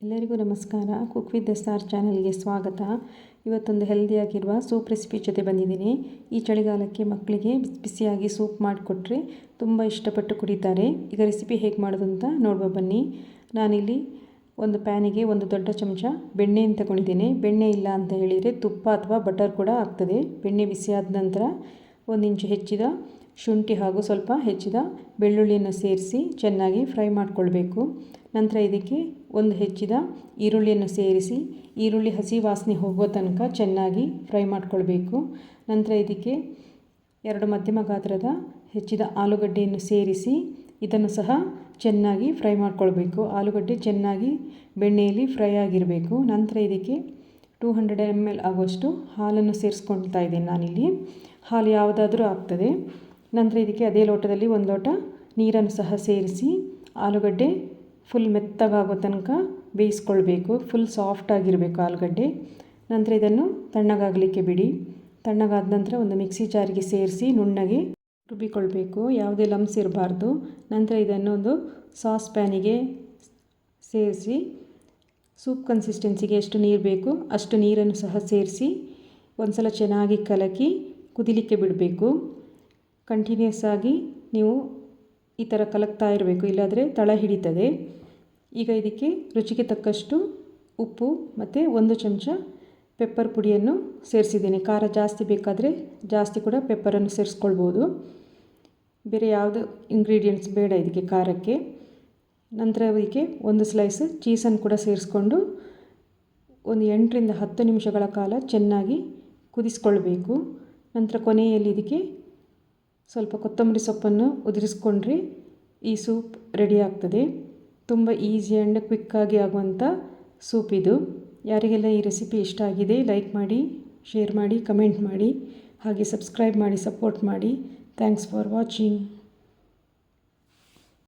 ಎಲ್ಲರಿಗೂ ನಮಸ್ಕಾರ. Cook with the star ಚಾನಲ್ಗೆ ಸ್ವಾಗತ. ಇವತ್ತೊಂದು ಹೆಲ್ದಿಯಾಗಿರುವ ಸೂಪ್ ರೆಸಿಪಿ ಜೊತೆ ಬಂದಿದ್ದೀನಿ. ಈ ಚಳಿಗಾಲಕ್ಕೆ ಮಕ್ಕಳಿಗೆ ಬಿಸಿಯಾಗಿ ಸೂಪ್ ಮಾಡಿಕೊಟ್ರೆ ತುಂಬ ಇಷ್ಟಪಟ್ಟು ಕುಡಿತಾರೆ. ಈಗ ರೆಸಿಪಿ ಹೇಗೆ ಮಾಡೋದು ಅಂತ ನೋಡುವ ಬನ್ನಿ. ನಾನಿಲ್ಲಿ ಒಂದು ಪ್ಯಾನಿಗೆ ಒಂದು ದೊಡ್ಡ ಚಮಚ ಬೆಣ್ಣೆಯನ್ನು ತಗೊಂಡಿದ್ದೇನೆ. ಬೆಣ್ಣೆ ಇಲ್ಲ ಅಂತ ಹೇಳಿದರೆ ತುಪ್ಪ ಅಥವಾ ಬಟರ್ ಕೂಡ ಆಗ್ತದೆ. ಬೆಣ್ಣೆ ಬಿಸಿಯಾದ ನಂತರ 1 ಇಂಚು ಹೆಚ್ಚಿದ ಶುಂಠಿ ಹಾಗೂ ಸ್ವಲ್ಪ ಹೆಚ್ಚಿದ ಬೆಳ್ಳುಳ್ಳಿಯನ್ನು ಸೇರಿಸಿ ಚೆನ್ನಾಗಿ ಫ್ರೈ ಮಾಡಿಕೊಳ್ಬೇಕು. ನಂತರ ಇದಕ್ಕೆ ಒಂದು ಹೆಚ್ಚಿದ ಈರುಳ್ಳಿಯನ್ನು ಸೇರಿಸಿ ಈರುಳ್ಳಿ ಹಸಿ ವಾಸನೆ ಹೋಗೋ ತನಕ ಚೆನ್ನಾಗಿ ಫ್ರೈ ಮಾಡಿಕೊಳ್ಬೇಕು. ನಂತರ ಇದಕ್ಕೆ 2 ಮಧ್ಯಮ ಗಾತ್ರದ ಹೆಚ್ಚಿದ ಆಲೂಗಡ್ಡೆಯನ್ನು ಸೇರಿಸಿ ಇದನ್ನು ಸಹ ಚೆನ್ನಾಗಿ ಫ್ರೈ ಮಾಡಿಕೊಳ್ಬೇಕು. ಆಲೂಗಡ್ಡೆ ಚೆನ್ನಾಗಿ ಬೆಣ್ಣೆಯಲ್ಲಿ ಫ್ರೈ ಆಗಿರಬೇಕು. ನಂತರ ಇದಕ್ಕೆ 200 ml ಆಗುವಷ್ಟು ಹಾಲನ್ನು ಸೇರಿಸ್ಕೊಳ್ತಾ ಇದ್ದೇನೆ ನಾನಿಲ್ಲಿ. ಹಾಲು ಯಾವುದಾದ್ರೂ ಆಗ್ತದೆ. ನಂತರ ಇದಕ್ಕೆ ಅದೇ ಲೋಟದಲ್ಲಿ 1 ಲೋಟ ನೀರನ್ನು ಸಹ ಸೇರಿಸಿ ಆಲೂಗಡ್ಡೆ ಫುಲ್ ಮೆತ್ತಗಾಗೋ ತನಕ ಬೇಯಿಸ್ಕೊಳ್ಬೇಕು. ಫುಲ್ ಸಾಫ್ಟಾಗಿರಬೇಕು ಆಲೂಗಡ್ಡೆ. ನಂತರ ಇದನ್ನು ತಣ್ಣಗಾಗಲಿಕ್ಕೆ ಬಿಡಿ. ತಣ್ಣಗಾದ ನಂತರ ಒಂದು ಮಿಕ್ಸಿ ಜಾರಿಗೆ ಸೇರಿಸಿ ನುಣ್ಣಗೆ ರುಬ್ಬಿಕೊಳ್ಬೇಕು. ಯಾವುದೇ ಲಮ್ಸ್ ಇರಬಾರ್ದು. ನಂತರ ಇದನ್ನು ಒಂದು ಸಾಸ್ ಪ್ಯಾನಿಗೆ ಸೇರಿಸಿ ಸೂಪ್ ಕನ್ಸಿಸ್ಟೆನ್ಸಿಗೆ ಎಷ್ಟು ನೀರು ಬೇಕು ಅಷ್ಟು ನೀರನ್ನು ಸಹ ಸೇರಿಸಿ ಒಂದು ಸಲ ಚೆನ್ನಾಗಿ ಕಲಕಿ ಕುದಿಲಿಕ್ಕೆ ಬಿಡಬೇಕು. ಕಂಟಿನ್ಯೂಸ್ ಆಗಿ ನೀವು ಈ ಥರ ಕಲಕ್ತಾ ಇರಬೇಕು, ಇಲ್ಲಾಂದರೆ ತಳ ಹಿಡಿತದೆ. ಈಗ ಇದಕ್ಕೆ ರುಚಿಗೆ ತಕ್ಕಷ್ಟು ಉಪ್ಪು ಮತ್ತು 1 ಚಮಚ ಪೆಪ್ಪರ್ ಪುಡಿಯನ್ನು ಸೇರಿಸಿದ್ದೇನೆ. ಖಾರ ಜಾಸ್ತಿ ಬೇಕಾದರೆ ಜಾಸ್ತಿ ಕೂಡ ಪೆಪ್ಪರನ್ನು ಸೇರಿಸ್ಕೊಳ್ಬೋದು. ಬೇರೆ ಯಾವುದು ಇಂಗ್ರೀಡಿಯೆಂಟ್ಸ್ ಬೇಡ ಇದಕ್ಕೆ ಖಾರಕ್ಕೆ. ನಂತರ ಇದಕ್ಕೆ 1 ಸ್ಲೈಸ್ ಚೀಸನ್ನು ಕೂಡ ಸೇರಿಸ್ಕೊಂಡು ಒಂದು 8 ರಿಂದ 10 ನಿಮಿಷಗಳ ಕಾಲ ಚೆನ್ನಾಗಿ ಕುದಿಸ್ಕೊಳ್ಬೇಕು. ನಂತರ ಕೊನೆಯಲ್ಲಿ ಇದಕ್ಕೆ ಸ್ವಲ್ಪ ಕೊತ್ತಂಬರಿ ಸೊಪ್ಪನ್ನು ಉದುರಿಸ್ಕೊಂಡ್ರೆ ಈ ಸೂಪ್ ರೆಡಿ ಆಗ್ತದೆ. ತುಂಬ ಈಸಿ ಆ್ಯಂಡ್ ಕ್ವಿಕ್ಕಾಗಿ ಆಗುವಂಥ ಸೂಪ್ ಇದು. ಯಾರಿಗೆಲ್ಲ ಈ ರೆಸಿಪಿ ಇಷ್ಟ ಆಗಿದೆ ಲೈಕ್ ಮಾಡಿ, ಶೇರ್ ಮಾಡಿ, ಕಮೆಂಟ್ ಮಾಡಿ, ಹಾಗೆ ಸಬ್ಸ್ಕ್ರೈಬ್ ಮಾಡಿ ಸಪೋರ್ಟ್ ಮಾಡಿ. Thanks for watching.